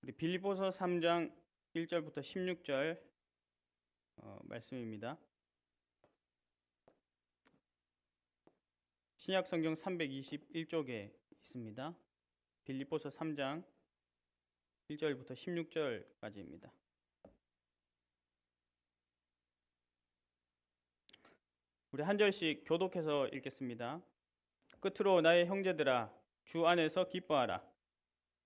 우리 빌립보서 3장 1절부터 16절 말씀입니다. 신약 성경 321쪽에 있습니다. 빌립보서 3장 1절부터 16절까지입니다. 우리 한 절씩 교독해서 읽겠습니다. 끝으로 나의 형제들아, 주 안에서 기뻐하라.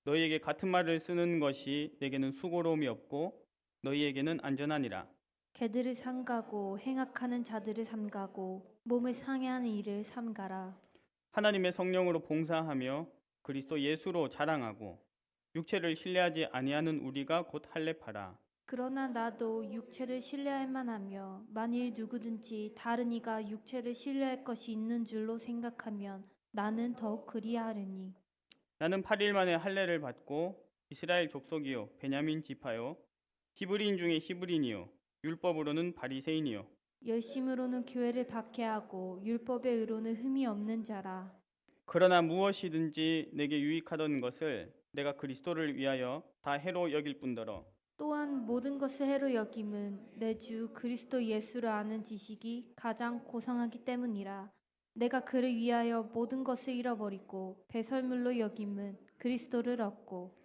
너희에게 같은 말을 쓰는 것이 내게는 수고로움이 없고 너희에게는 안전하니라. 개들을 삼가고 행악하는 자들을 삼가고 몸을 상해하는 일을 삼가라. 하나님의 성령으로 봉사하며 그리스도 예수로 자랑하고 육체를 신뢰하지 아니하는 우리가 곧 할례파라. 그러나 나도 육체를 신뢰할 만하며 만일 누구든지 다른 이가 육체를 신뢰할 것이 있는 줄로 생각하면 나는 더욱 그리하려니. 나는 8일 만에 할례를 받고 이스라엘 족속이요 베냐민 지파요 히브리인 중에 히브리인이요 율법으로는 바리새인이요 열심으로는 교회를 박해하고 율법의 의로는 흠이 없는 자라. 그러나 무엇이든지 내게 유익하던 것을 내가 그리스도를 위하여 다 해로 여길 뿐더러 또한 모든 것을 해로 여김은 내 주 그리스도 예수를 아는 지식이 가장 고상하기 때문이라. 내가 그를 위하여 모든 것을 잃어버리고 배설물로 여김은 그리스도를 얻고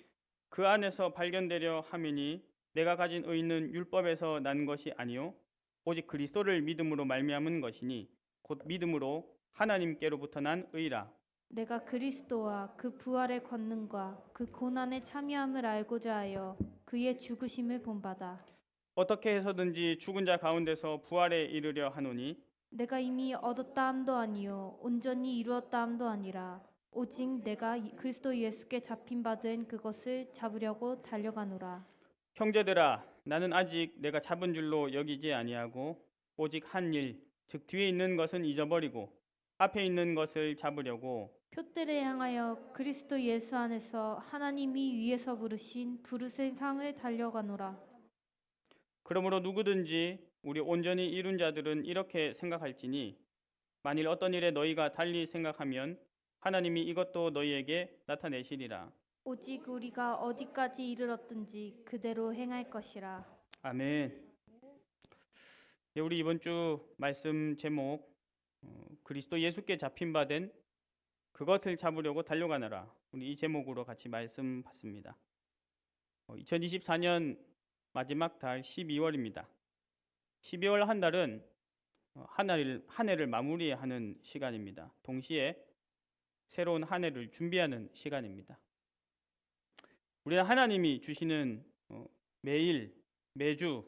그 안에서 발견되려 함이니 내가 가진 의는 율법에서 난 것이 아니요 오직 그리스도를 믿음으로 말미암은 것이니 곧 믿음으로 하나님께로부터 난 의라. 내가 그리스도와 그 부활의 권능과 그 고난에 참여함을 알고자 하여 그의 죽으심을 본받아 어떻게 해서든지 죽은 자 가운데서 부활에 이르려 하노니 내가 이미 얻었다 함도 아니요 온전히 이루었다 함도 아니라 오직 내가 그리스도 예수께 잡힌 바 된 그것을 잡으려고 달려가노라. 형제들아 나는 아직 내가 잡은 줄로 여기지 아니하고 오직 한 일 즉 뒤에 있는 것은 잊어버리고 앞에 있는 것을 잡으려고 표대를 향하여 그리스도 예수 안에서 하나님이 위에서 부르신 부르신 상을 달려가노라. 그러므로 누구든지 우리 온전히 이룬 자들은 이렇게 생각할지니 만일 어떤 일에 너희가 달리 생각하면 하나님이 이것도 너희에게 나타내시리라. 오직 우리가 어디까지 이르렀든지 그대로 행할 것이라. 아멘. 예, 우리 이번 주 말씀 제목 그리스도 예수께 잡힌 바 된 그것을 잡으려고 달려가느라 우리 이 제목으로 같이 말씀 받습니다. 2024년 마지막 달 12월입니다. 12월 한 달은 한 해를 마무리하는 시간입니다. 동시에 새로운 한 해를 준비하는 시간입니다. 우리는 하나님이 주시는 매일, 매주,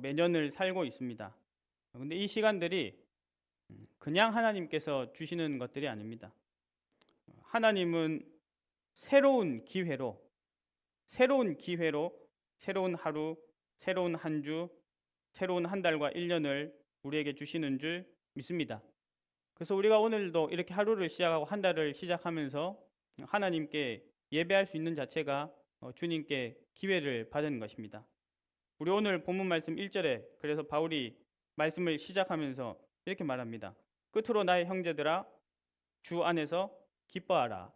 매년을 살고 있습니다. 그런데 이 시간들이 그냥 하나님께서 주시는 것들이 아닙니다. 하나님은 새로운 기회로 새로운 하루, 새로운 한 주, 새로운 한 달과 1년을 우리에게 주시는 줄 믿습니다. 그래서 우리가 오늘도 이렇게 하루를 시작하고 한 달을 시작하면서 하나님께 예배할 수 있는 자체가 주님께 기회를 받은 것입니다. 우리 오늘 본문 말씀 1절에 그래서 바울이 말씀을 시작하면서 이렇게 말합니다. 끝으로 나의 형제들아 주 안에서 기뻐하라.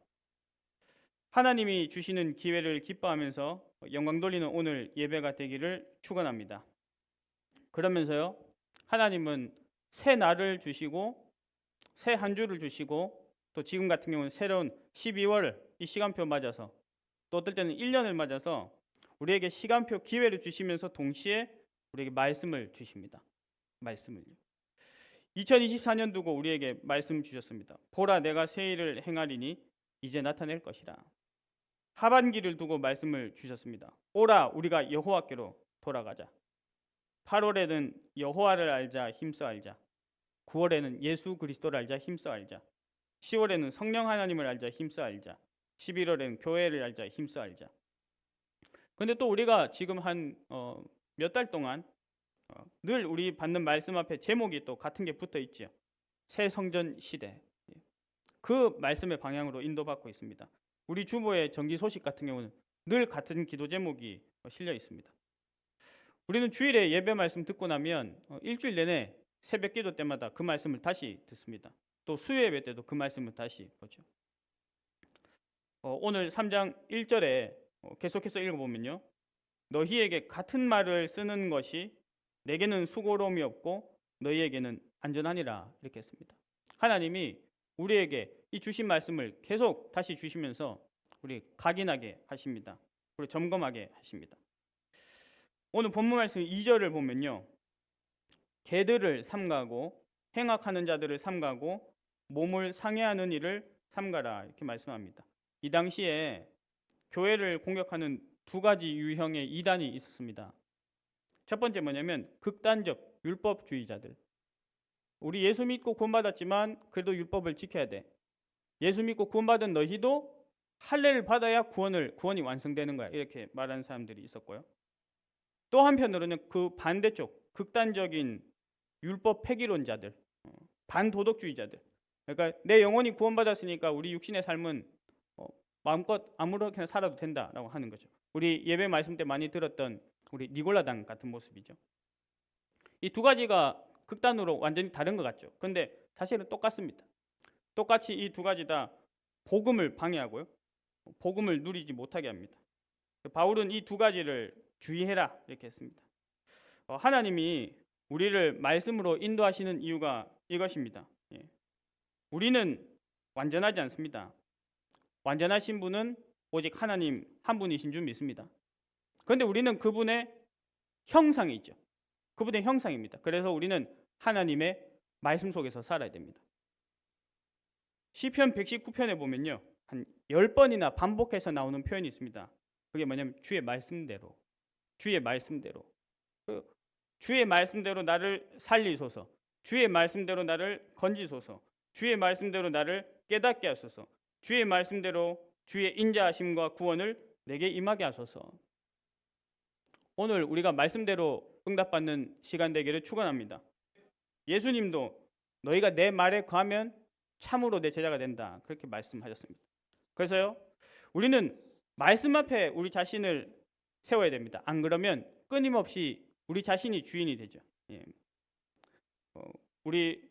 하나님이 주시는 기회를 기뻐하면서 영광 돌리는 오늘 예배가 되기를 축원합니다. 그러면서요. 하나님은 새 날을 주시고 새 한 주를 주시고 또 지금 같은 경우는 새로운 12월 이 시간표 맞아서 또 어떨 때는 1년을 맞아서 우리에게 시간표 기회를 주시면서 동시에 우리에게 말씀을 주십니다. 말씀을요. 2024년 두고 우리에게 말씀 주셨습니다. 보라 내가 새 일을 행하리니 이제 나타낼 것이라. 하반기를 두고 말씀을 주셨습니다. 오라 우리가 여호와께로 돌아가자. 8월에는 여호와를 알자 힘써 알자. 9월에는 예수 그리스도를 알자 힘써 알자. 10월에는 성령 하나님을 알자 힘써 알자. 11월에는 교회를 알자 힘써 알자. 근데 또 우리가 지금 한 몇 달 동안 늘 우리 받는 말씀 앞에 제목이 또 같은 게 붙어 있죠. 새 성전 시대. 그 말씀의 방향으로 인도받고 있습니다. 우리 주보의 정기 소식 같은 경우는 늘 같은 기도 제목이 실려 있습니다. 우리는 주일에 예배 말씀 듣고 나면 일주일 내내 새벽 기도 때마다 그 말씀을 다시 듣습니다. 또 수요 예배 때도 그 말씀을 다시 보죠. 오늘 3장 1절에 계속해서 읽어보면요. 너희에게 같은 말을 쓰는 것이 내게는 수고로움이 없고 너희에게는 안전하니라 이렇게 했습니다. 하나님이 우리에게 이 주신 말씀을 계속 다시 주시면서 우리 각인하게 하십니다. 우리 점검하게 하십니다. 오늘 본문 말씀 2절을 보면요. 개들을 삼가고 행악하는 자들을 삼가고 몸을 상해하는 일을 삼가라 이렇게 말씀합니다. 이 당시에 교회를 공격하는 두 가지 유형의 이단이 있었습니다. 첫 번째 뭐냐면 극단적 율법주의자들. 우리 예수 믿고 구원받았지만 그래도 율법을 지켜야 돼. 예수 믿고 구원받은 너희도 할례를 받아야 구원이 완성되는 거야. 이렇게 말하는 사람들이 있었고요. 또 한편으로는 그 반대쪽 극단적인 율법 폐기론자들, 반도덕주의자들. 그러니까 내 영혼이 구원받았으니까 우리 육신의 삶은 마음껏 아무렇게나 살아도 된다라고 하는 거죠. 우리 예배 말씀 때 많이 들었던 우리 니골라당 같은 모습이죠. 이 두 가지가 극단으로 완전히 다른 것 같죠. 그런데 사실은 똑같습니다. 똑같이 이 두 가지 다 복음을 방해하고요. 복음을 누리지 못하게 합니다. 바울은 이 두 가지를 주의해라 이렇게 했습니다. 하나님이 우리를 말씀으로 인도하시는 이유가 이것입니다. 우리는 완전하지 않습니다. 완전하신 분은 오직 하나님 한 분이신 줄 믿습니다. 그런데 우리는 그분의 형상이 있죠. 그분의 형상입니다. 그래서 우리는 하나님의 말씀 속에서 살아야 됩니다. 시편 119편에 보면요. 한 10번이나 반복해서 나오는 표현이 있습니다. 그게 뭐냐면 주의 말씀대로. 주의 말씀대로. 주의 말씀대로 나를 살리소서. 주의 말씀대로 나를 건지소서. 주의 말씀대로 나를 깨닫게 하소서. 주의 말씀대로 주의 인자하심과 구원을 내게 임하게 하소서. 오늘 우리가 말씀대로 응답받는 시간 되기를 축원합니다. 예수님도 너희가 내 말에 거하면 참으로 내 제자가 된다. 그렇게 말씀하셨습니다. 그래서요. 우리는 말씀 앞에 우리 자신을 세워야 됩니다. 안 그러면 끊임없이 우리 자신이 주인이 되죠. 우리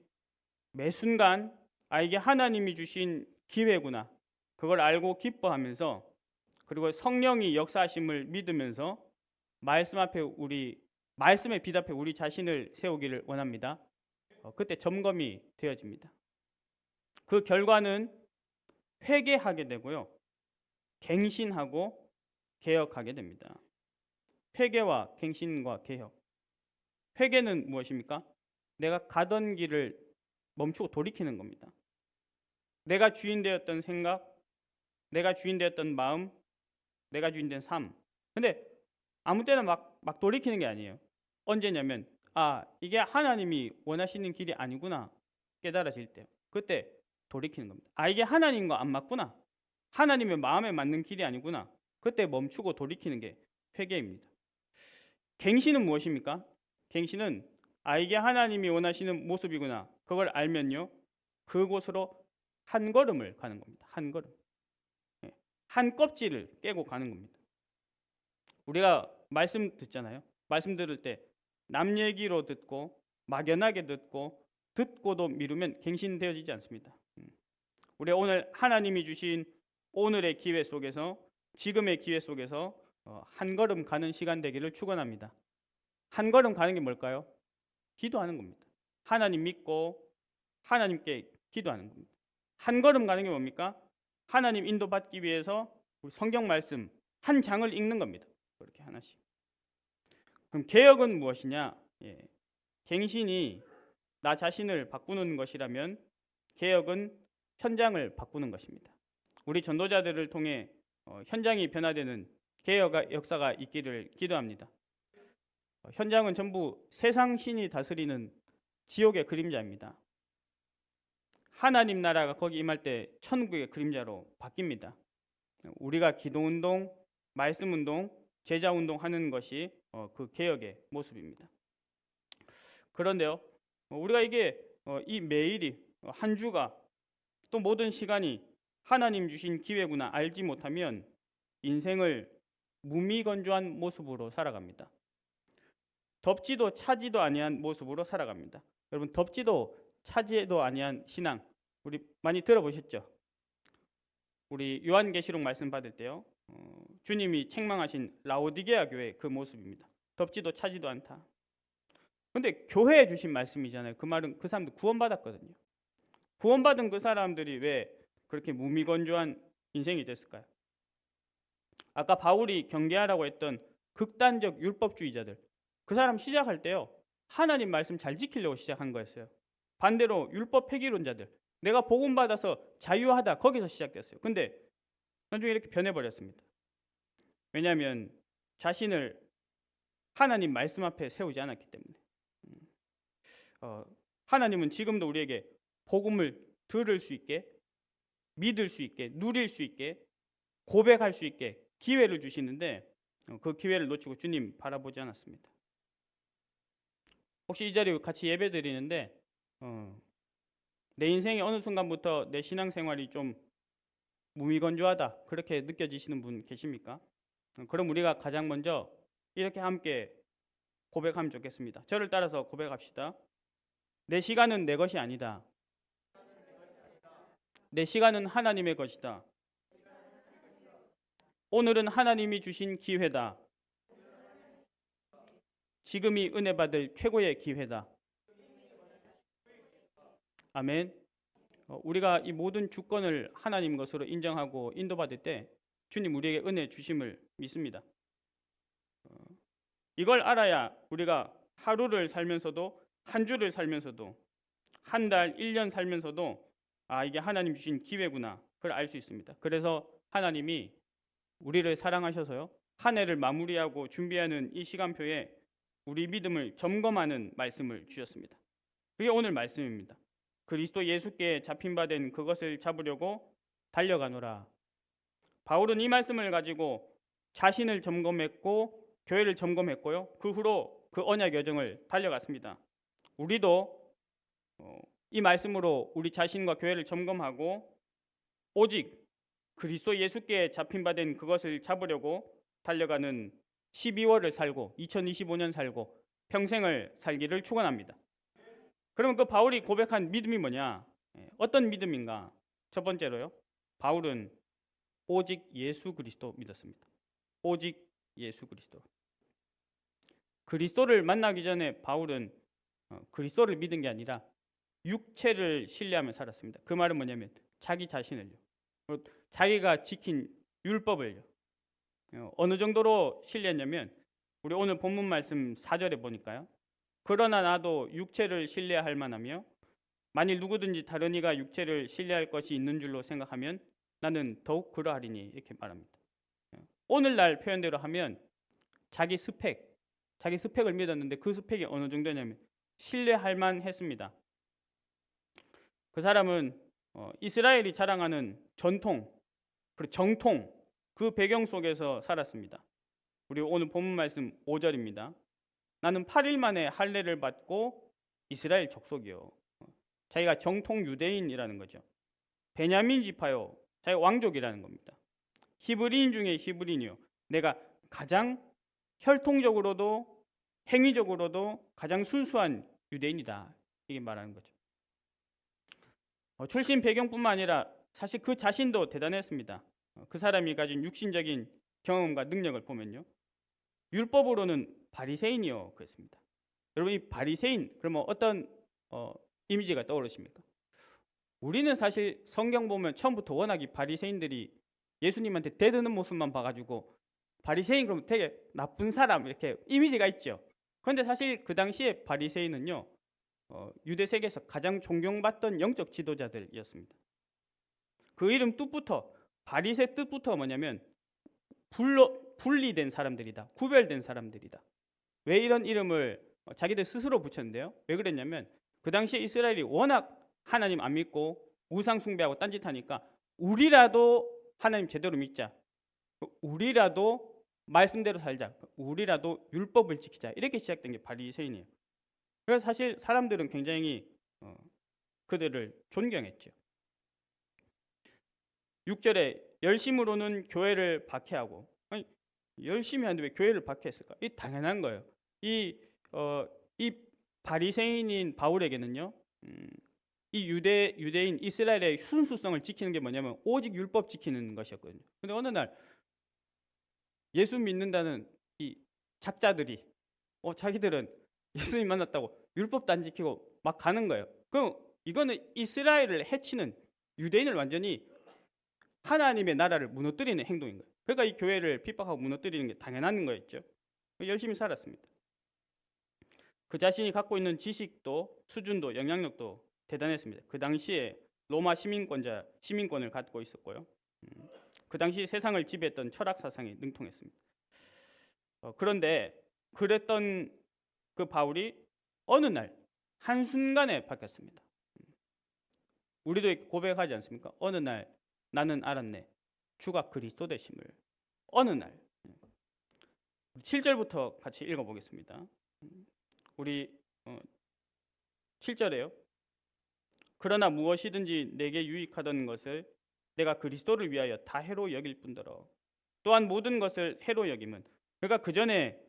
매 순간 이게 하나님이 주신 기회구나. 그걸 알고 기뻐하면서 그리고 성령이 역사하심을 믿으면서 말씀 앞에 말씀에 비답해 우리 자신을 세우기를 원합니다. 그때 점검이 되어집니다. 그 결과는 회개하게 되고요. 갱신하고 개혁하게 됩니다. 회개와 갱신과 개혁. 회개는 무엇입니까? 내가 가던 길을 멈추고 돌이키는 겁니다. 내가 주인 되었던 생각, 내가 주인 되었던 마음, 내가 주인 된 삶. 근데 아무 때나 막 돌이키는 게 아니에요. 언제냐면 이게 하나님이 원하시는 길이 아니구나 깨달아질 때요. 그때 돌이키는 겁니다. 이게 하나님과 안 맞구나. 하나님의 마음에 맞는 길이 아니구나. 그때 멈추고 돌이키는 게 회개입니다. 갱신은 무엇입니까? 갱신은 이게 하나님이 원하시는 모습이구나. 그걸 알면요. 그곳으로 한 걸음을 가는 겁니다. 한 걸음. 한 껍질을 깨고 가는 겁니다. 우리가 말씀 듣잖아요. 말씀 들을 때 남 얘기로 듣고 막연하게 듣고도 미루면 갱신되어지지 않습니다. 우리 오늘 하나님이 주신 오늘의 기회 속에서 지금의 기회 속에서 한 걸음 가는 시간 되기를 축원합니다. 한 걸음 가는 게 뭘까요? 기도하는 겁니다. 하나님 믿고 하나님께 기도하는 겁니다. 한 걸음 가는 게 뭡니까? 하나님 인도받기 위해서 우리 성경 말씀 한 장을 읽는 겁니다. 그렇게 하나씩. 그럼 개혁은 무엇이냐? 갱신이 나 자신을 바꾸는 것이라면 개혁은 현장을 바꾸는 것입니다. 우리 전도자들을 통해 현장이 변화되는 개혁의 역사가 있기를 기도합니다. 현장은 전부 세상 신이 다스리는 지옥의 그림자입니다. 하나님 나라가 거기 임할 때 천국의 그림자로 바뀝니다. 우리가 기도운동, 말씀운동, 제자운동 하는 것이 그 개혁의 모습입니다. 그런데요, 우리가 이 매일이 한 주가 또 모든 시간이 하나님 주신 기회구나 알지 못하면 인생을 무미건조한 모습으로 살아갑니다. 덥지도 차지도 아니한 모습으로 살아갑니다. 여러분 덥지도 차지도 아니한 신앙 우리 많이 들어보셨죠? 우리 요한계시록 말씀 받을 때요. 주님이 책망하신 라오디게아 교회 그 모습입니다. 덥지도 차지도 않다. 근데 교회에 주신 말씀이잖아요. 그 말은 그 사람들 구원받았거든요. 구원받은 그 사람들이 왜 그렇게 무미건조한 인생이 됐을까요? 아까 바울이 경계하라고 했던 극단적 율법주의자들, 그 사람 시작할 때요, 하나님 말씀 잘 지키려고 시작한 거였어요. 반대로 율법 폐기론자들, 내가 복음 받아서 자유하다, 거기서 시작됐어요. 근데 나중에 이렇게 변해버렸습니다. 왜냐하면 자신을 하나님 말씀 앞에 세우지 않았기 때문에. 하나님은 지금도 우리에게 복음을 들을 수 있게, 믿을 수 있게, 누릴 수 있게, 고백할 수 있게 기회를 주시는데 그 기회를 놓치고 주님 바라보지 않았습니다. 혹시 이 자리에 같이 예배 드리는데 내 인생의 어느 순간부터 내 신앙생활이 좀 무미건조하다, 그렇게 느껴지시는 분 계십니까? 그럼 우리가 가장 먼저 이렇게 함께 고백하면 좋겠습니다. 저를 따라서 고백합시다. 내 시간은 내 것이 아니다. 내 시간은 하나님의 것이다. 오늘은 하나님이 주신 기회다. 지금이 은혜 받을 최고의 기회다. 아멘. 우리가 이 모든 주권을 하나님 것으로 인정하고 인도받을 때 주님 우리에게 은혜 주심을 믿습니다. 이걸 알아야 우리가 하루를 살면서도, 한 주를 살면서도, 한 달, 1년 살면서도 이게 하나님 주신 기회구나, 그걸 알 수 있습니다. 그래서 하나님이 우리를 사랑하셔서요, 한 해를 마무리하고 준비하는 이 시간표에 우리 믿음을 점검하는 말씀을 주셨습니다. 그게 오늘 말씀입니다. 그리스도 예수께 잡힌 바 된 그것을 잡으려고 달려가노라. 바울은 이 말씀을 가지고 자신을 점검했고 교회를 점검했고요, 그 후로 그 언약 여정을 달려갔습니다. 우리도 이 말씀으로 우리 자신과 교회를 점검하고 오직 그리스도 예수께 잡힌 바 된 그것을 잡으려고 달려가는 12월을 살고 2025년 살고 평생을 살기를 축원합니다. 그러면 그 바울이 고백한 믿음이 뭐냐? 어떤 믿음인가? 첫 번째로요, 바울은 오직 예수 그리스도 믿었습니다. 오직 예수 그리스도. 그리스도를 만나기 전에 바울은 그리스도를 믿은 게 아니라 육체를 신뢰하며 살았습니다. 그 말은 뭐냐면 자기 자신을요, 자기가 지킨 율법을요, 어느 정도로 신뢰했냐면 우리 오늘 본문 말씀 4절에 보니까요, 그러나 나도 육체를 신뢰할 만하며 만일 누구든지 다른 이가 육체를 신뢰할 것이 있는 줄로 생각하면 나는 더욱 그러하리니, 이렇게 말합니다. 오늘날 표현대로 하면 자기 스펙을 믿었는데 그 스펙이 어느 정도냐면 신뢰할 만했습니다. 그 사람은 이스라엘이 자랑하는 전통, 그리고 정통, 그 배경 속에서 살았습니다. 우리 오늘 본문 말씀 5절입니다. 나는 8일 만에 할례를 받고 이스라엘 족속이요. 자기가 정통 유대인이라는 거죠. 베냐민 지파요. 자기가 왕족이라는 겁니다. 히브리인 중에 히브리인이요. 내가 가장 혈통적으로도 행위적으로도 가장 순수한 유대인이다, 이게 말하는 거죠. 출신 배경뿐만 아니라 사실 그 자신도 대단했습니다. 그 사람이 가진 육신적인 경험과 능력을 보면요, 율법으로는 바리새인이요 그랬습니다. 여러분, 이 바리새인 그러면 어떤 이미지가 떠오르십니까? 우리는 사실 성경 보면 처음부터 워낙 이 바리새인들이 예수님한테 대드는 모습만 봐가지고 바리새인 그러면 되게 나쁜 사람, 이렇게 이미지가 있죠. 그런데 사실 그 당시에 바리새인은요, 유대 세계에서 가장 존경받던 영적 지도자들이었습니다. 그 이름 뜻부터, 바리새 뜻부터 뭐냐면 분리된 사람들이다, 구별된 사람들이다. 왜 이런 이름을 자기들 스스로 붙였는데요, 왜 그랬냐면 그 당시에 이스라엘이 워낙 하나님 안 믿고 우상 숭배하고 딴짓하니까 우리라도 하나님 제대로 믿자, 우리라도 말씀대로 살자, 우리라도 율법을 지키자, 이렇게 시작된 게 바리새인이에요. 그래서 사실 사람들은 굉장히 그들을 존경했죠. 6절에 열심으로는 교회를 박해하고, 아니, 열심히 하는데 왜 교회를 박해했을까? 이 당연한 거예요. 이 바리새인인 바울에게는요, 이 유대인 이스라엘의 순수성을 지키는 게 뭐냐면 오직 율법 지키는 것이었거든요. 근데 어느 날 예수 믿는다는 이 작자들이 자기들은 예수님 만났다고 율법도 안 지키고 막 가는 거예요. 그럼 이거는 이스라엘을 해치는, 유대인을 완전히 하나님의 나라를 무너뜨리는 행동인 거예요. 그러니까 이 교회를 핍박하고 무너뜨리는 게 당연한 거였죠. 열심히 살았습니다. 그 자신이 갖고 있는 지식도 수준도 영향력도 대단했습니다. 그 당시에 로마 시민권을 갖고 있었고요. 그 당시 세상을 지배했던 철학 사상에 능통했습니다. 그런데 그랬던 그 바울이 어느 날 한순간에 바뀌었습니다. 우리도 고백하지 않습니까? 어느 날 나는 알았네. 주가 그리스도 되심을. 어느 날. 7절부터 같이 읽어보겠습니다. 우리 7절에요. 그러나 무엇이든지 내게 유익하던 것을 내가 그리스도를 위하여 다 해로 여길 뿐더러 또한 모든 것을 해로 여김은, 그러니까 그 전에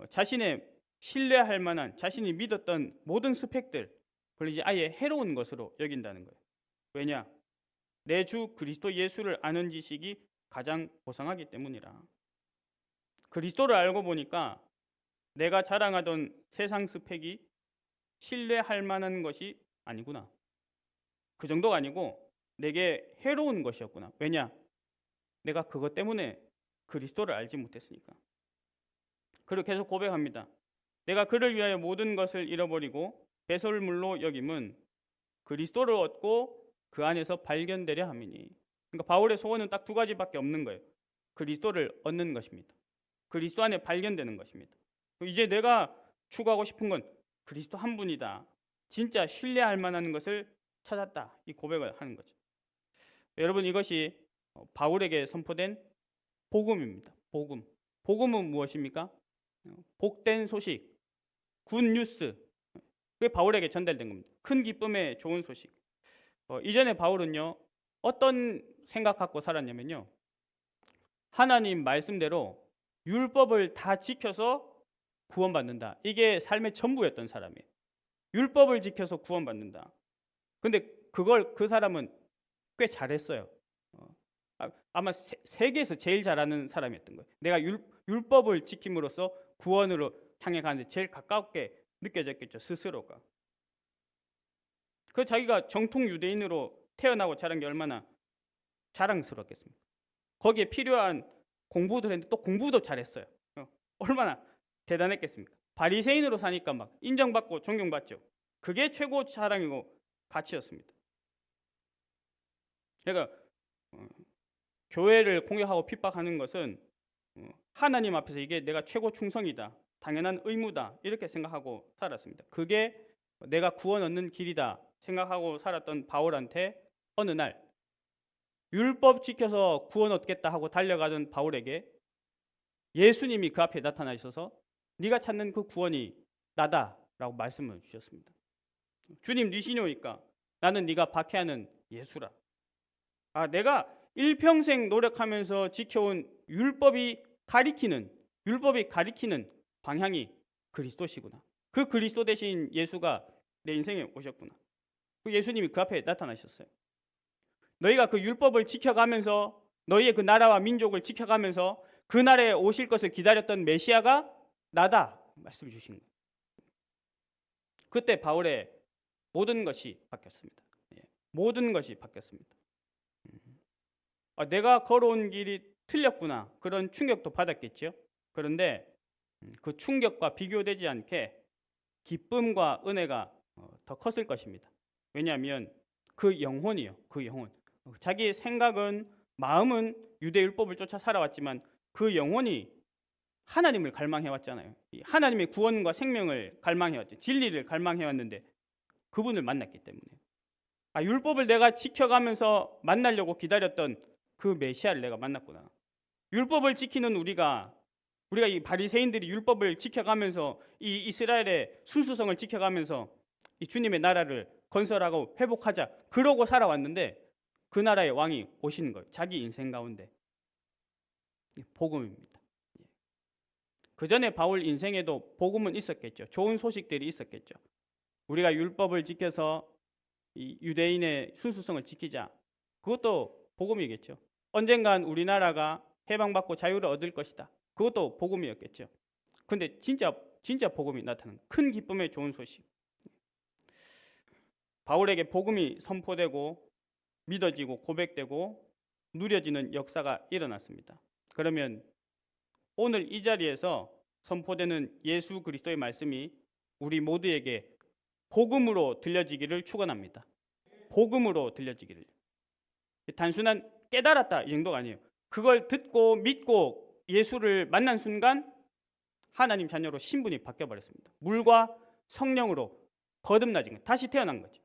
자신의 신뢰할 만한, 자신이 믿었던 모든 스펙들 그걸 이제 아예 해로운 것으로 여긴다는 거예요. 왜냐? 내 주 그리스도 예수를 아는 지식이 가장 고상하기 때문이라. 그리스도를 알고 보니까 내가 자랑하던 세상 스펙이 신뢰할 만한 것이 아니구나. 그 정도가 아니고 내게 해로운 것이었구나. 왜냐? 내가 그것 때문에 그리스도를 알지 못했으니까. 그리고 계속 고백합니다. 내가 그를 위하여 모든 것을 잃어버리고 배설물로 여김은 그리스도를 얻고 그 안에서 발견되려 함이니. 그러니까 바울의 소원은 딱 두 가지밖에 없는 거예요. 그리스도를 얻는 것입니다. 그리스도 안에 발견되는 것입니다. 이제 내가 추구하고 싶은 건 그리스도 한 분이다. 진짜 신뢰할 만한 것을 찾았다. 이 고백을 하는 거죠. 여러분, 이것이 바울에게 선포된 복음입니다. 복음. 복음은 무엇입니까? 복된 소식, 굿 뉴스. 그게 바울에게 전달된 겁니다. 큰 기쁨의 좋은 소식. 이전에 바울은요, 어떤 생각 갖고 살았냐면요, 하나님 말씀대로 율법을 다 지켜서 구원받는다. 이게 삶의 전부였던 사람이에요. 율법을 지켜서 구원받는다. 근데 그걸 그 사람은 꽤 잘했어요. 아마 세계에서 제일 잘하는 사람이었던 거예요. 내가 율법을 지킴으로써 구원으로 향해 가는데 제일 가깝게 느껴졌겠죠, 스스로가. 그 자기가 정통 유대인으로 태어나고 자란 게 얼마나 자랑스럽겠습니까? 거기에 필요한 공부도 했는데 또 공부도 잘했어요. 얼마나 대단했겠습니까? 바리새인으로 사니까 막 인정받고 존경받죠. 그게 최고 자랑이고 가치였습니다. 그러니까 교회를 공격하고 핍박하는 것은 하나님 앞에서 이게 내가 최고 충성이다, 당연한 의무다, 이렇게 생각하고 살았습니다. 그게 내가 구원 얻는 길이다 생각하고 살았던 바울한테 어느 날 율법 지켜서 구원 얻겠다 하고 달려가던 바울에게 예수님이 그 앞에 나타나셔서 네가 찾는 그 구원이 나다라고 말씀을 주셨습니다. 주님, 네 신료니까 나는 네가 박해하는 예수라. 내가 일평생 노력하면서 지켜온 율법이 가리키는 방향이 그리스도시구나. 그 그리스도 대신 예수가 내 인생에 오셨구나. 그 예수님이 그 앞에 나타나셨어요. 너희가 그 율법을 지켜가면서, 너희의 그 나라와 민족을 지켜가면서 그 날에 오실 것을 기다렸던 메시아가 나다 말씀 주신 거예요. 그때 바울의 모든 것이 바뀌었습니다. 모든 것이 바뀌었습니다. 내가 걸어온 길이 틀렸구나, 그런 충격도 받았겠죠. 그런데 그 충격과 비교되지 않게 기쁨과 은혜가 더 컸을 것입니다. 왜냐하면 그 영혼이요, 그 영혼. 자기의 생각은, 마음은 유대 율법을 쫓아 살아왔지만 그 영혼이 하나님을 갈망해왔잖아요. 하나님의 구원과 생명을 갈망해왔죠. 진리를 갈망해왔는데 그분을 만났기 때문에. 율법을 내가 지켜가면서 만나려고 기다렸던 그 메시아를 내가 만났구나. 율법을 지키는 우리가 이 바리새인들이 율법을 지켜가면서 이 이스라엘의 순수성을 지켜가면서 이 주님의 나라를 건설하고 회복하자, 그러고 살아왔는데 그 나라의 왕이 오신 거예요. 자기 인생 가운데. 복음입니다. 그 전에 바울 인생에도 복음은 있었겠죠. 좋은 소식들이 있었겠죠. 우리가 율법을 지켜서 이 유대인의 순수성을 지키자. 그것도 복음이겠죠. 언젠간 우리나라가 해방받고 자유를 얻을 것이다. 그것도 복음이었겠죠. 근데 진짜 복음이 나타나는 큰 기쁨의 좋은 소식. 바울에게 복음이 선포되고 믿어지고 고백되고 누려지는 역사가 일어났습니다. 그러면 오늘 이 자리에서 선포되는 예수 그리스도의 말씀이 우리 모두에게 복음으로 들려지기를 축원합니다. 복음으로 들려지기를. 단순한 깨달았다 이 정도가 아니에요. 그걸 듣고 믿고 예수를 만난 순간 하나님 자녀로 신분이 바뀌어 버렸습니다. 물과 성령으로 거듭나진 거, 다시 태어난 거죠.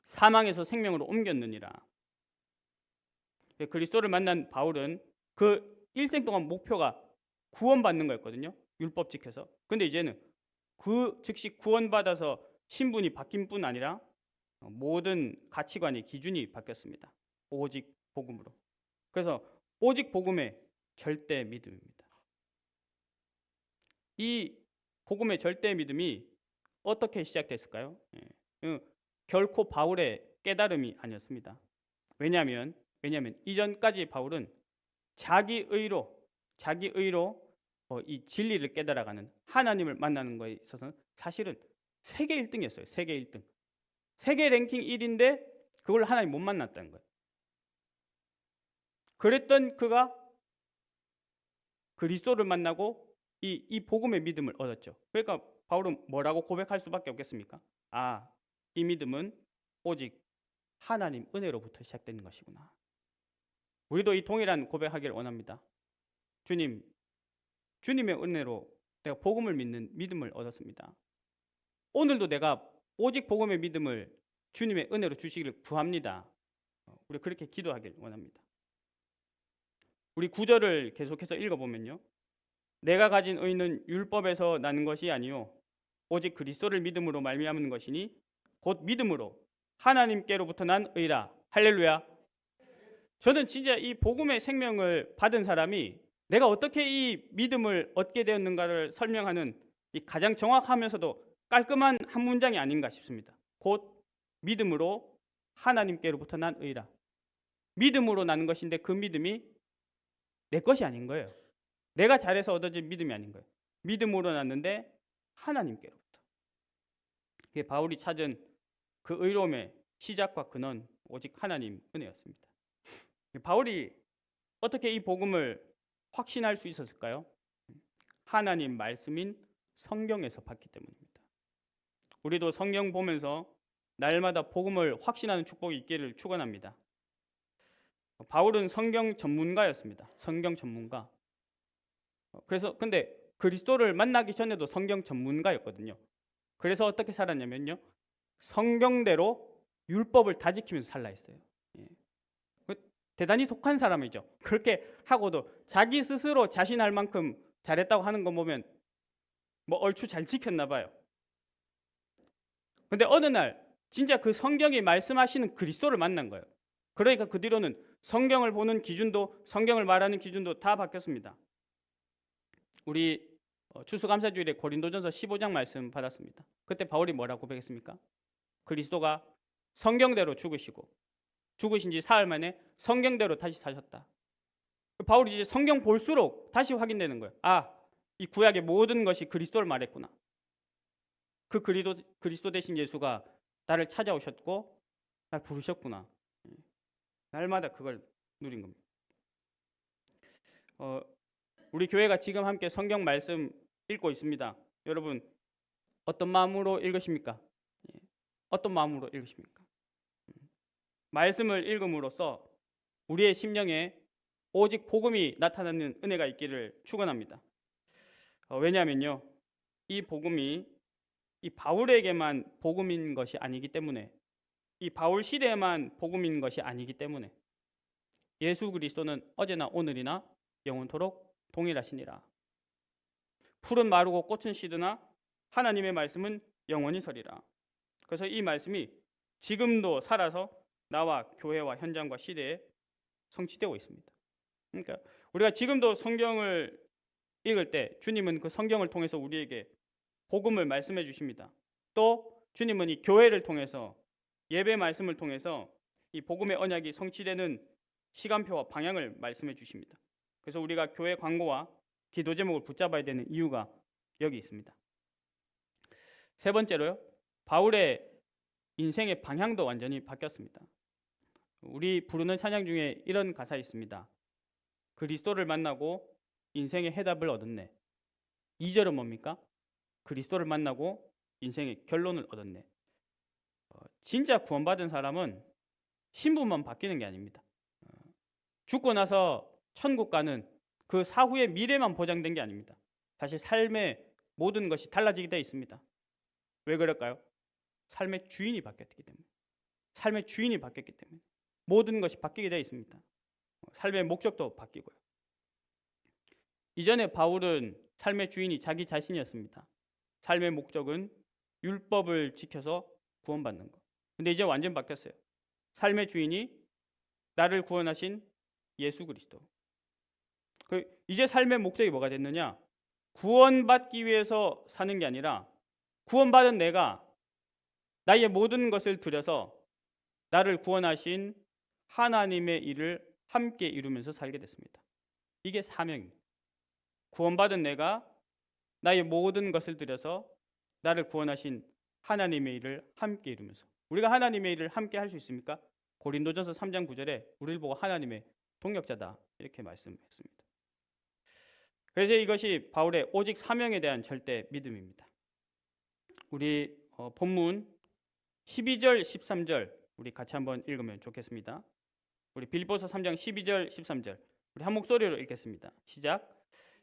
사망에서 생명으로 옮겼느니라. 그리스도를 만난 바울은 그 일생 동안 목표가 구원받는 거였거든요. 율법 지켜서. 근데 이제는 그 즉시 구원받아서 신분이 바뀐 뿐 아니라 모든 가치관의 기준이 바뀌었습니다. 오직 복음으로. 그래서 오직 복음의 절대 믿음입니다. 이 복음의 절대 믿음이 어떻게 시작됐을까요? 결코 바울의 깨달음이 아니었습니다. 왜냐하면 이전까지 바울은 자기 의로 이 진리를 깨달아가는 하나님을 만나는 것에 있어서는 사실은 세계 1등이었어요. 세계 1등. 세계 랭킹 1인데 그걸 하나님 못 만났다는 거예요. 그랬던 그가 그리스도를 만나고 이 복음의 믿음을 얻었죠. 그러니까 바울은 뭐라고 고백할 수밖에 없겠습니까? 이 믿음은 오직 하나님 은혜로부터 시작된 것이구나. 우리도 이 동일한 고백하기를 원합니다. 주님의 은혜로 내가 복음을 믿는 믿음을 얻었습니다. 오늘도 내가 오직 복음의 믿음을 주님의 은혜로 주시기를 구합니다. 우리 그렇게 기도하길 원합니다. 우리 9절을 계속해서 읽어보면요. 내가 가진 의는 율법에서 나는 것이 아니요 오직 그리스도를 믿음으로 말미암는 것이니 곧 믿음으로 하나님께로부터 난 의라. 할렐루야. 저는 진짜 이 복음의 생명을 받은 사람이 내가 어떻게 이 믿음을 얻게 되었는가를 설명하는 이 가장 정확하면서도 깔끔한 한 문장이 아닌가 싶습니다. 곧 믿음으로 하나님께로부터 난 의라. 믿음으로 나는 것인데 그 믿음이 내 것이 아닌 거예요. 내가 잘해서 얻어진 믿음이 아닌 거예요. 믿음으로 났는데 하나님께로부터. 그게 바울이 찾은 그 의로움의 시작과 근원 오직 하나님 은혜였습니다. 바울이 어떻게 이 복음을 확신할 수 있었을까요? 하나님 말씀인 성경에서 봤기 때문입니다. 우리도 성경 보면서 날마다 복음을 확신하는 축복이 있기를 축원합니다. 바울은 성경 전문가였습니다. 성경 전문가. 그래서 근데 그리스도를 만나기 전에도 성경 전문가였거든요. 그래서 어떻게 살았냐면요. 성경대로 율법을 다 지키면서 살라 했어요. 대단히 독한 사람이죠. 그렇게 하고도 자기 스스로 자신할 만큼 잘했다고 하는 거 보면 뭐 얼추 잘 지켰나 봐요. 근데 어느 날 진짜 그 성경이 말씀하시는 그리스도를 만난 거예요. 그러니까 그 뒤로는 성경을 보는 기준도 성경을 말하는 기준도 다 바뀌었습니다. 우리 추수감사주일에 고린도전서 15장 말씀 받았습니다. 그때 바울이 뭐라고 고백했습니까? 그리스도가 성경대로 죽으시고 죽으신 지 사흘 만에 성경대로 다시 사셨다. 바울이 이제 성경 볼수록 다시 확인되는 거예요. 이 구약의 모든 것이 그리스도를 말했구나. 그 그리스도 대신 예수가 나를 찾아오셨고 날 부르셨구나. 날마다 그걸 누린 겁니다. 우리 교회가 지금 함께 성경 말씀 읽고 있습니다. 여러분 어떤 마음으로 읽으십니까? 어떤 마음으로 읽으십니까? 말씀을 읽음으로써 우리의 심령에 오직 복음이 나타나는 은혜가 있기를 축원합니다. 왜냐하면요, 이 복음이 이 바울에게만 복음인 것이 아니기 때문에, 이 바울 시대에만 복음인 것이 아니기 때문에 예수 그리스도는 어제나 오늘이나 영원토록 동일하시니라. 풀은 마르고 꽃은 시드나 하나님의 말씀은 영원히 서리라. 그래서 이 말씀이 지금도 살아서 나와 교회와 현장과 시대에 성취되고 있습니다. 그러니까 우리가 지금도 성경을 읽을 때 주님은 그 성경을 통해서 우리에게 복음을 말씀해 주십니다. 또 주님은 이 교회를 통해서 예배 말씀을 통해서 이 복음의 언약이 성취되는 시간표와 방향을 말씀해 주십니다. 그래서 우리가 교회 광고와 기도 제목을 붙잡아야 되는 이유가 여기 있습니다. 세 번째로요. 바울의 인생의 방향도 완전히 바뀌었습니다. 우리 부르는 찬양 중에 이런 가사 있습니다. 그리스도를 만나고 인생의 해답을 얻었네. 2절은 뭡니까? 그리스도를 만나고 인생의 결론을 얻었네. 진짜 구원받은 사람은 신분만 바뀌는 게 아닙니다. 죽고 나서 천국 가는 그 사후의 미래만 보장된 게 아닙니다. 사실 삶의 모든 것이 달라지게 되어 있습니다. 왜 그럴까요? 삶의 주인이 바뀌었기 때문에. 삶의 주인이 바뀌었기 때문에 모든 것이 바뀌게 되어 있습니다. 삶의 목적도 바뀌고요. 이전에 바울은 삶의 주인이 자기 자신이었습니다. 삶의 목적은 율법을 지켜서 구원받는 것. 근데 이제 완전 바뀌었어요. 삶의 주인이 나를 구원하신 예수 그리스도. 이제 삶의 목적이 뭐가 됐느냐? 구원받기 위해서 사는 게 아니라 구원받은 내가 나의 모든 것을 들여서 나를 구원하신 하나님의 일을 함께 이루면서 살게 됐습니다. 이게 사명입니다. 구원받은 내가 나의 모든 것을 들여서 나를 구원하신 하나님의 일을 함께 이루면서. 우리가 하나님의 일을 함께 할 수 있습니까? 고린도전서 3장 9절에 우리를 보고 하나님의 동역자다 이렇게 말씀했습니다. 그래서 이것이 바울의 오직 사명에 대한 절대 믿음입니다. 우리 본문 12절 13절 우리 같이 한번 읽으면 좋겠습니다. 우리 빌립보서 3장 12절 13절 우리 한 목소리로 읽겠습니다. 시작.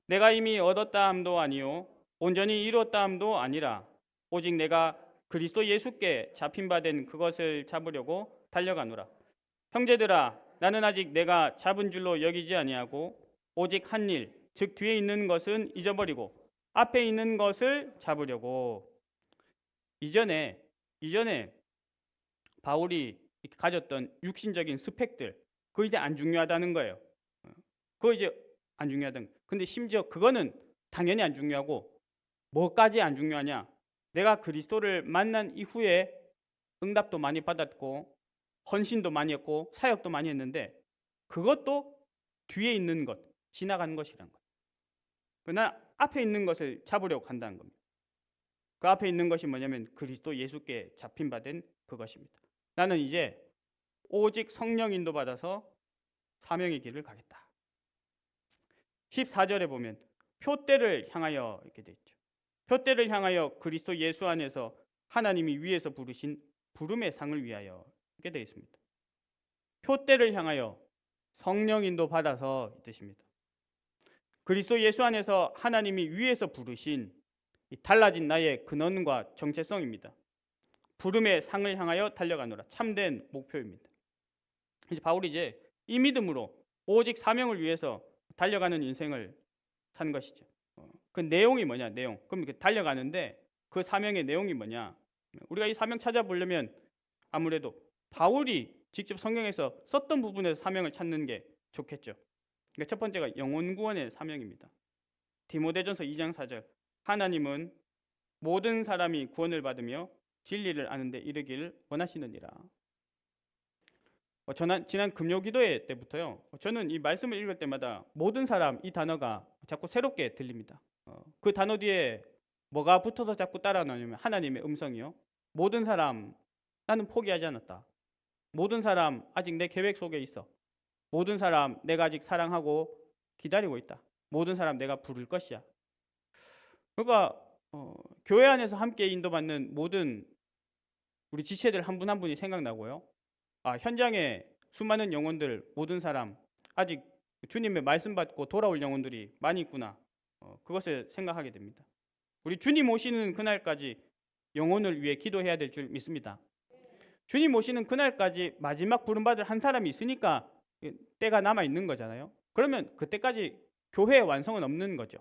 내가 이미 얻었다 함도 아니요 온전히 이루었다 함도 아니라 오직 내가 그리스도 예수께 잡힌 바 된 그것을 잡으려고 달려가노라. 형제들아 나는 아직 내가 잡은 줄로 여기지 아니하고 오직 한 일 즉 뒤에 있는 것은 잊어버리고 앞에 있는 것을 잡으려고. 이전에 바울이 가졌던 육신적인 스펙들 그거 이제 안 중요하다는 거예요. 그거 이제 안 중요하다는 거예요. 근데 심지어 그거는 당연히 안 중요하고 뭐까지 안 중요하냐? 내가 그리스도를 만난 이후에 응답도 많이 받았고 헌신도 많이 했고 사역도 많이 했는데 그것도 뒤에 있는 것, 지나가는 것이라는 거예요. 그러나 앞에 있는 것을 잡으려고 한다는 겁니다. 그 앞에 있는 것이 뭐냐면 그리스도 예수께 잡힌 바 된 그것입니다. 나는 이제 오직 성령 인도 받아서 사명의 길을 가겠다. 14절에 보면 표대를 향하여 이렇게 돼 있죠. 표대를 향하여 그리스도 예수 안에서 하나님이 위에서 부르신 부름의 상을 위하여 이렇게 되어 있습니다. 표대를 향하여 성령 인도 받아서 이 뜻입니다. 그리스도 예수 안에서 하나님이 위에서 부르신 이 달라진 나의 근원과 정체성입니다. 부름의 상을 향하여 달려가노라. 참된 목표입니다. 이제 바울이 이제 이 믿음으로 오직 사명을 위해서 달려가는 인생을 산 것이죠. 그 내용이 뭐냐? 내용. 그럼 달려가는데 그 사명의 내용이 뭐냐? 우리가 이 사명 찾아보려면 아무래도 바울이 직접 성경에서 썼던 부분에서 사명을 찾는 게 좋겠죠. 그러니까 첫 번째가 영혼 구원의 사명입니다. 디모데전서 2장 4절. 하나님은 모든 사람이 구원을 받으며 진리를 아는 데 이르기를 원하시느니라. 지난 금요기도회 때부터요. 저는 이 말씀을 읽을 때마다 모든 사람 이 단어가 자꾸 새롭게 들립니다. 그 단어 뒤에 뭐가 붙어서 자꾸 따라 나오냐면 하나님의 음성이요. 모든 사람 나는 포기하지 않았다. 모든 사람 아직 내 계획 속에 있어. 모든 사람 내가 아직 사랑하고 기다리고 있다. 모든 사람 내가 부를 것이야. 그러니까 교회 안에서 함께 인도받는 모든 우리 지체들 한 분 한 분이 생각나고요. 현장에 수많은 영혼들 모든 사람 아직 주님의 말씀 받고 돌아올 영혼들이 많이 있구나. 그것을 생각하게 됩니다. 우리 주님 오시는 그날까지 영혼을 위해 기도해야 될 줄 믿습니다. 주님 오시는 그날까지 마지막 부름받을 한 사람이 있으니까 때가 남아 있는 거잖아요. 그러면 그때까지 교회의 완성은 없는 거죠.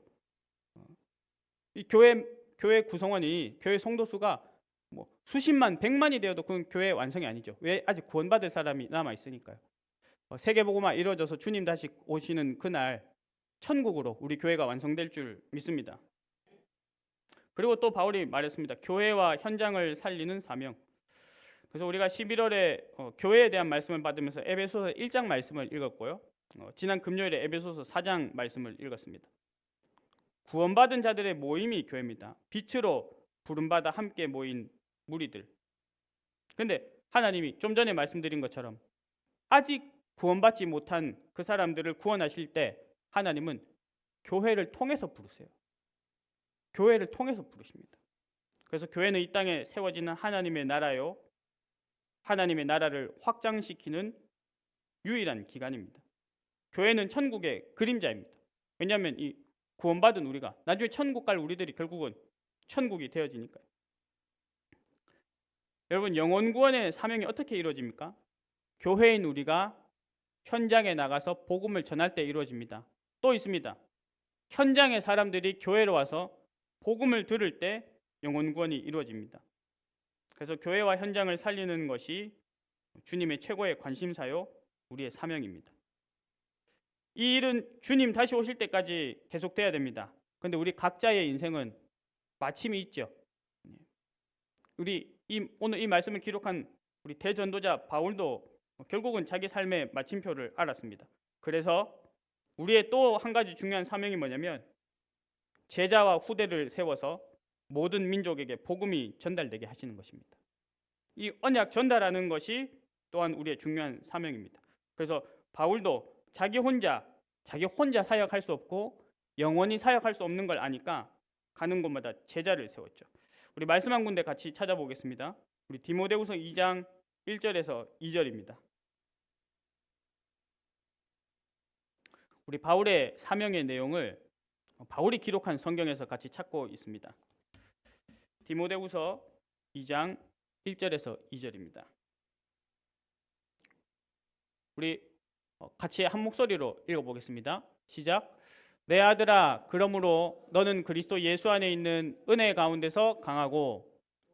이 교회 구성원이 교회 성도수가 뭐 수십만, 백만이 되어도 그건 교회 완성이 아니죠. 왜? 아직 구원받을 사람이 남아 있으니까요. 세계복음화 이루어져서 주님 다시 오시는 그날 천국으로 우리 교회가 완성될 줄 믿습니다. 그리고 또 바울이 말했습니다. 교회와 현장을 살리는 사명. 그래서 우리가 11월에 교회에 대한 말씀을 받으면서 에베소서 1장 말씀을 읽었고요. 지난 금요일에 에베소서 4장 말씀을 읽었습니다. 구원받은 자들의 모임이 교회입니다. 빛으로 부름받아 함께 모인 무리들. 근데 하나님이 좀 전에 말씀드린 것처럼 아직 구원받지 못한 그 사람들을 구원하실 때 하나님은 교회를 통해서 부르세요. 교회를 통해서 부르십니다. 그래서 교회는 이 땅에 세워지는 하나님의 나라요, 하나님의 나라를 확장시키는 유일한 기관입니다. 교회는 천국의 그림자입니다. 왜냐하면 이 구원받은 우리가 나중에 천국 갈 우리들이 결국은 천국이 되어지니까요. 여러분, 영혼 구원의 사명이 어떻게 이루어집니까? 교회인 우리가 현장에 나가서 복음을 전할 때 이루어집니다. 또 있습니다. 현장의 사람들이 교회로 와서 복음을 들을 때 영혼 구원이 이루어집니다. 그래서 교회와 현장을 살리는 것이 주님의 최고의 관심사요, 우리의 사명입니다. 이 일은 주님 다시 오실 때까지 계속돼야 됩니다. 그런데 우리 각자의 인생은 마침이 있죠. 우리 오늘 이 말씀을 기록한 우리 대전도자 바울도 결국은 자기 삶의 마침표를 알았습니다. 그래서 우리의 또 한 가지 중요한 사명이 뭐냐면 제자와 후대를 세워서 모든 민족에게 복음이 전달되게 하시는 것입니다. 이 언약 전달하는 것이 또한 우리의 중요한 사명입니다. 그래서 바울도 자기 혼자 사역할 수 없고 영원히 사역할 수 없는 걸 아니까 가는 곳마다 제자를 세웠죠. 우리 말씀 한 군데 같이 찾아보겠습니다. 우리 디모데후서 2장 1절에서 2절입니다. 우리 바울의 사명의 내용을 바울이 기록한 성경에서 같이 찾고 있습니다. 디모데후서 2장 1절에서 2절입니다. 우리 같이 한 목소리로 읽어보겠습니다. 시작. 내 아들아, 그러므로 너는 그리스도 예수 안에 있는 은혜 가운데서 강하고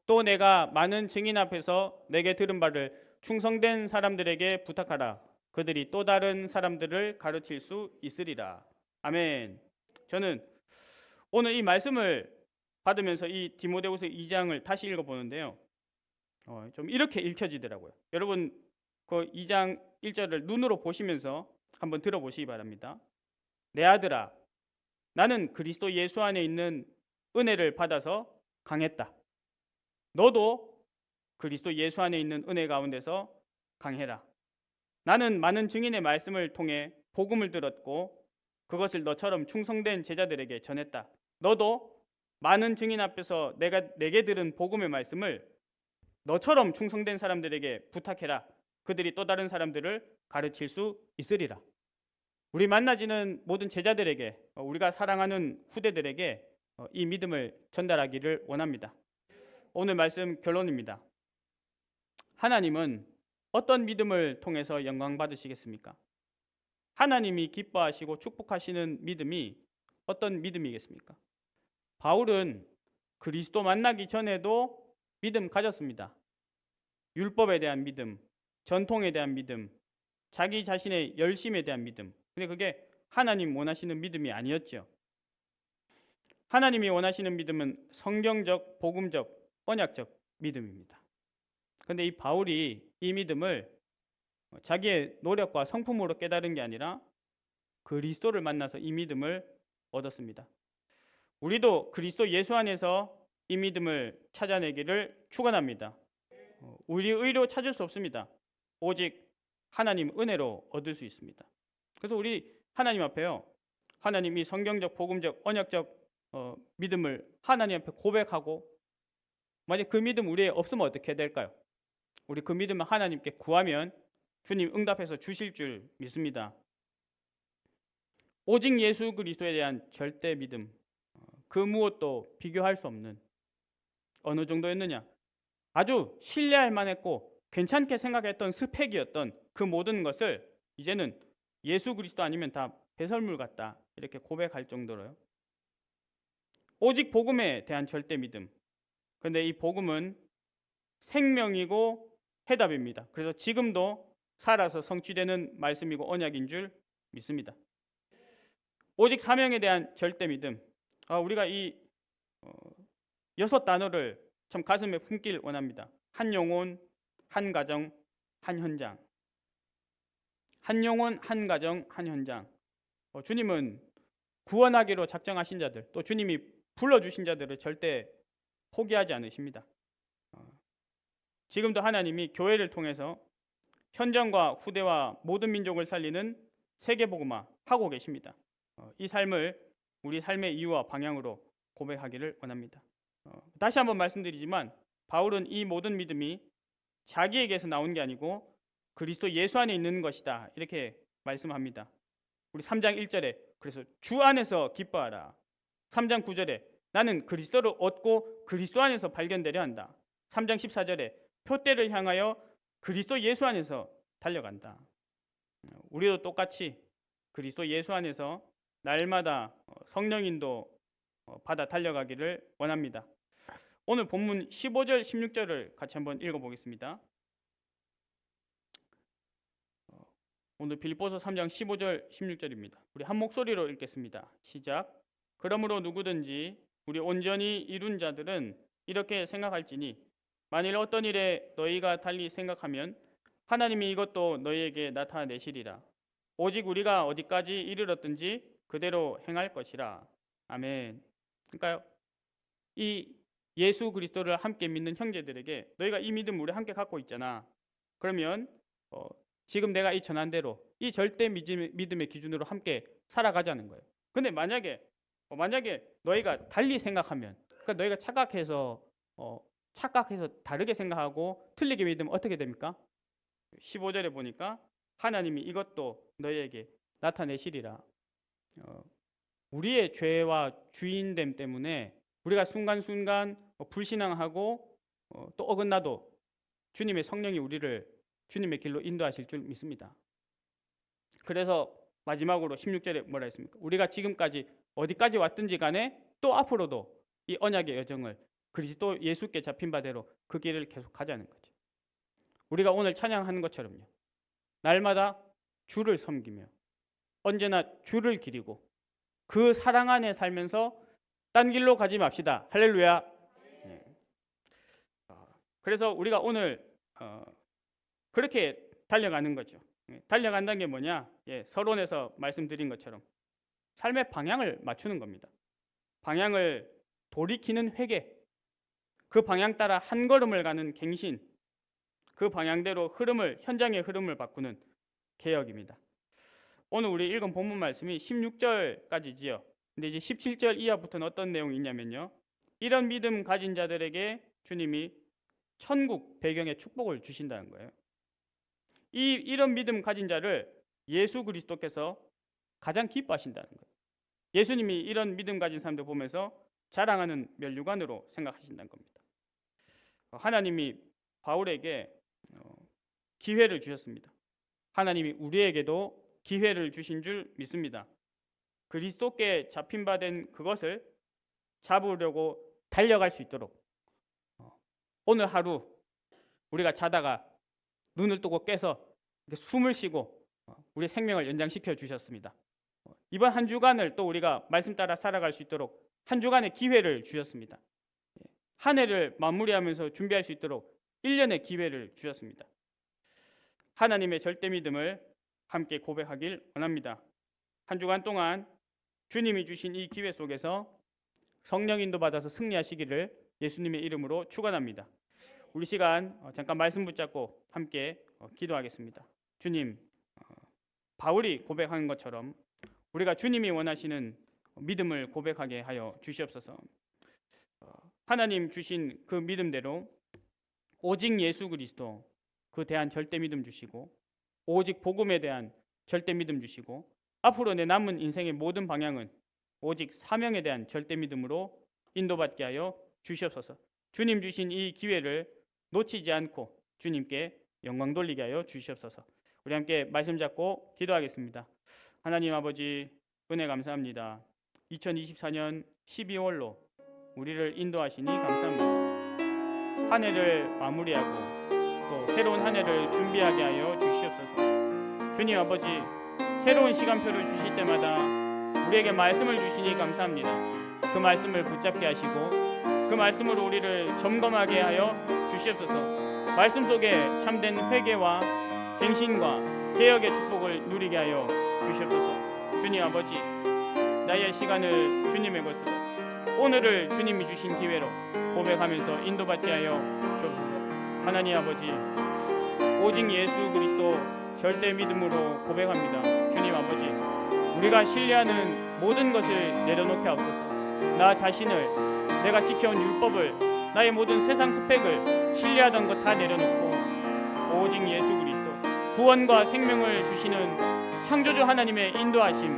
또 내가 많은 증인 앞에서 내게 들은 바를 충성된 사람들에게 부탁하라. 그들이 또 다른 사람들을 가르칠 수 있으리라. 아멘. 저는 오늘 이 말씀을 받으면서 이 디모데후서 2장을 다시 읽어보는데요. 좀 이렇게 읽혀지더라고요. 여러분 그 2장 1절을 눈으로 보시면서 한번 들어보시기 바랍니다. 내 아들아, 나는 그리스도 예수 안에 있는 은혜를 받아서 강했다. 너도 그리스도 예수 안에 있는 은혜 가운데서 강해라. 나는 많은 증인의 말씀을 통해 복음을 들었고 그것을 너처럼 충성된 제자들에게 전했다. 너도 많은 증인 앞에서 내게 들은 복음의 말씀을 너처럼 충성된 사람들에게 부탁해라. 그들이 또 다른 사람들을 가르칠 수 있으리라. 우리 만나지는 모든 제자들에게, 우리가 사랑하는 후대들에게 이 믿음을 전달하기를 원합니다. 오늘 말씀 결론입니다. 하나님은 어떤 믿음을 통해서 영광 받으시겠습니까? 하나님이 기뻐하시고 축복하시는 믿음이 어떤 믿음이겠습니까? 바울은 그리스도 만나기 전에도 믿음 가졌습니다. 율법에 대한 믿음, 전통에 대한 믿음, 자기 자신의 열심에 대한 믿음. 근데 그게 하나님 원하시는 믿음이 아니었죠. 하나님이 원하시는 믿음은 성경적, 복음적, 언약적 믿음입니다. 그런데 이 바울이 이 믿음을 자기의 노력과 성품으로 깨달은 게 아니라 그리스도를 만나서 이 믿음을 얻었습니다. 우리도 그리스도 예수 안에서 이 믿음을 찾아내기를 축원합니다. 우리 의로 찾을 수 없습니다. 오직 하나님 은혜로 얻을 수 있습니다. 그래서 우리 하나님 앞에요, 하나님이 성경적, 복음적, 언약적 믿음을 하나님 앞에 고백하고 만약 그 믿음 우리에 없으면 어떻게 될까요? 우리 그 믿음을 하나님께 구하면 주님 응답해서 주실 줄 믿습니다. 오직 예수 그리스도에 대한 절대 믿음, 그 무엇도 비교할 수 없는, 어느 정도였느냐? 아주 신뢰할 만했고 괜찮게 생각했던 스펙이었던 그 모든 것을 이제는 예수 그리스도 아니면 다 배설물 같다, 이렇게 고백할 정도로요. 오직 복음에 대한 절대 믿음. 그런데 이 복음은 생명이고 해답입니다. 그래서 지금도 살아서 성취되는 말씀이고 언약인 줄 믿습니다. 오직 사명에 대한 절대 믿음. 우리가 이 6단어를 참 가슴에 품길 원합니다. 한 영혼, 한 가정, 한 현장. 한 영혼, 한 가정, 한 현장. 주님은 구원하기로 작정하신 자들, 또 주님이 불러주신 자들을 절대 포기하지 않으십니다. 지금도 하나님이 교회를 통해서 현장과 후대와 모든 민족을 살리는 세계복음화 하고 계십니다. 이 삶을 우리 삶의 이유와 방향으로 고백하기를 원합니다. 다시 한번 말씀드리지만 바울은 이 모든 믿음이 자기에게서 나온 게 아니고 그리스도 예수 안에 있는 것이다 이렇게 말씀합니다. 우리 3장 1절에 그래서 주 안에서 기뻐하라. 3장 9절에 나는 그리스도를 얻고 그리스도 안에서 발견되려 한다. 3장 14절에 표대를 향하여 그리스도 예수 안에서 달려간다. 우리도 똑같이 그리스도 예수 안에서 날마다 성령인도 받아 달려가기를 원합니다. 오늘 본문 15절 16절을 같이 한번 읽어보겠습니다. 오늘 빌립보서 3장 15절 16절입니다. 우리 한 목소리로 읽겠습니다. 시작. 그러므로 누구든지 우리 온전히 이룬 자들은 이렇게 생각할지니 만일 어떤 일에 너희가 달리 생각하면 하나님이 이것도 너희에게 나타내시리라. 오직 우리가 어디까지 이르렀든지 그대로 행할 것이라. 아멘. 그러니까요, 이 예수 그리스도를 함께 믿는 형제들에게 너희가 이 믿음 우리 함께 갖고 있잖아. 그러면 지금 내가 이 전한 대로 이 절대 믿음의 기준으로 함께 살아가자는 거예요. 근데 만약에 너희가 달리 생각하면, 그러니까 너희가 착각해서 다르게 생각하고 틀리게 믿으면 어떻게 됩니까? 15절에 보니까 하나님이 이것도 너희에게 나타내시리라. 우리의 죄와 주인됨 때문에 우리가 순간순간 불신앙하고 또 어긋나도 주님의 성령이 우리를 주님의 길로 인도하실 줄 믿습니다. 그래서 마지막으로 16절에 뭐라 했습니까? 우리가 지금까지 어디까지 왔든지 간에 또 앞으로도 이 언약의 여정을 그리스도 예수께 잡힌 바대로 그 길을 계속 가자는 거죠. 우리가 오늘 찬양하는 것처럼요. 날마다 주를 섬기며 언제나 주를 기리고 그 사랑 안에 살면서 딴 길로 가지 맙시다. 할렐루야. 네. 그래서 우리가 오늘 그렇게 달려가는 거죠. 달려간다는 게 뭐냐? 서론에서 말씀드린 것처럼 삶의 방향을 맞추는 겁니다. 방향을 돌이키는 회개, 그 방향 따라 한 걸음을 가는 갱신, 그 방향대로 현장의 흐름을 바꾸는 개혁입니다. 오늘 우리 읽은 본문 말씀이 16절까지지요. 근데 이제 17절 이하부터는 어떤 내용이 있냐면요. 이런 믿음 가진 자들에게 주님이 천국 배경의 축복을 주신다는 거예요. 이런 믿음 가진 자를 예수 그리스도께서 가장 기뻐하신다는 거예요. 예수님이 이런 믿음 가진 사람들 보면서 자랑하는 면류관으로 생각하신다는 겁니다. 하나님이 바울에게 기회를 주셨습니다. 하나님이 우리에게도 기회를 주신 줄 믿습니다. 그리스도께 잡힌 바 된 그것을 잡으려고 달려갈 수 있도록 오늘 하루 우리가 자다가 눈을 뜨고 깨서 숨을 쉬고 우리의 생명을 연장시켜 주셨습니다. 이번 한 주간을 또 우리가 말씀 따라 살아갈 수 있도록 한 주간의 기회를 주셨습니다. 한 해를 마무리하면서 준비할 수 있도록 1년의 기회를 주셨습니다. 하나님의 절대 믿음을 함께 고백하길 원합니다. 한 주간 동안 주님이 주신 이 기회 속에서 성령 인도 받아서 승리하시기를 예수님의 이름으로 축원합니다. 우리 시간 잠깐 말씀 붙잡고 함께 기도하겠습니다. 주님, 바울이 고백한 것처럼 우리가 주님이 원하시는 믿음을 고백하게 하여 주시옵소서. 하나님 주신 그 믿음대로 오직 예수 그리스도 그 대한 절대 믿음 주시고 오직 복음에 대한 절대 믿음 주시고 앞으로 내 남은 인생의 모든 방향은 오직 사명에 대한 절대 믿음으로 인도받게 하여 주시옵소서. 주님 주신 이 기회를 놓치지 않고 주님께 영광 돌리게 하여 주시옵소서. 우리 함께 말씀 잡고 기도하겠습니다. 하나님 아버지 은혜 감사합니다. 2024년 12월로 우리를 인도하시니 감사합니다. 한 해를 마무리하고 또 새로운 한 해를 준비하게 하여 주시옵소서. 주님 아버지 새로운 시간표를 주실 때마다 우리에게 말씀을 주시니 감사합니다. 그 말씀을 붙잡게 하시고 그 말씀으로 우리를 점검하게 하여 주시옵소서. 말씀 속에 참된 회개와 갱신과 개혁의 축복을 누리게 하여 주시옵소서. 주님 아버지 나의 시간을 주님의 것으로, 오늘을 주님이 주신 기회로 고백하면서 인도받게 하여 주옵소서. 하나님 아버지, 오직 예수 그리스도 절대 믿음으로 고백합니다. 주님 아버지, 우리가 신뢰하는 모든 것을 내려놓게 하옵소서. 나 자신을, 내가 지켜온 율법을, 나의 모든 세상 스펙을, 신뢰하던 것 다 내려놓고 오직 예수 그리스도, 구원과 생명을 주시는 창조주 하나님의 인도하심,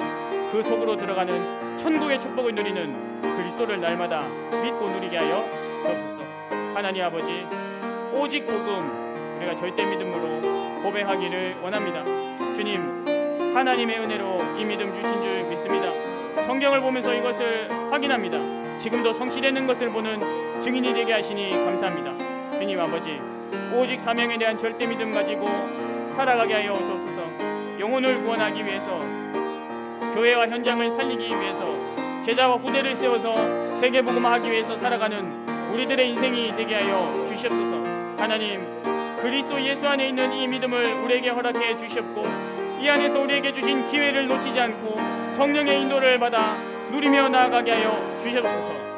그 속으로 들어가는 천국의 축복을 누리는 그리스도를 날마다 믿고 누리게 하여 주옵소서. 하나님 아버지, 오직 복음 우리가 절대 믿음으로 고백하기를 원합니다. 주님, 하나님의 은혜로 이 믿음 주신 줄 믿습니다. 성경을 보면서 이것을 확인합니다. 지금도 성취되는 것을 보는 증인이 되게 하시니 감사합니다. 주님 아버지, 오직 사명에 대한 절대 믿음 가지고 살아가게 하여 주옵소서. 영혼을 구원하기 위해서, 교회와 현장을 살리기 위해서, 제자와 후대를 세워서 세계복음화하기 위해서 살아가는 우리들의 인생이 되게 하여 주시옵소서. 하나님, 그리스도 예수 안에 있는 이 믿음을 우리에게 허락해 주시옵고, 이 안에서 우리에게 주신 기회를 놓치지 않고 성령의 인도를 받아 누리며 나아가게 하여 주시옵소서.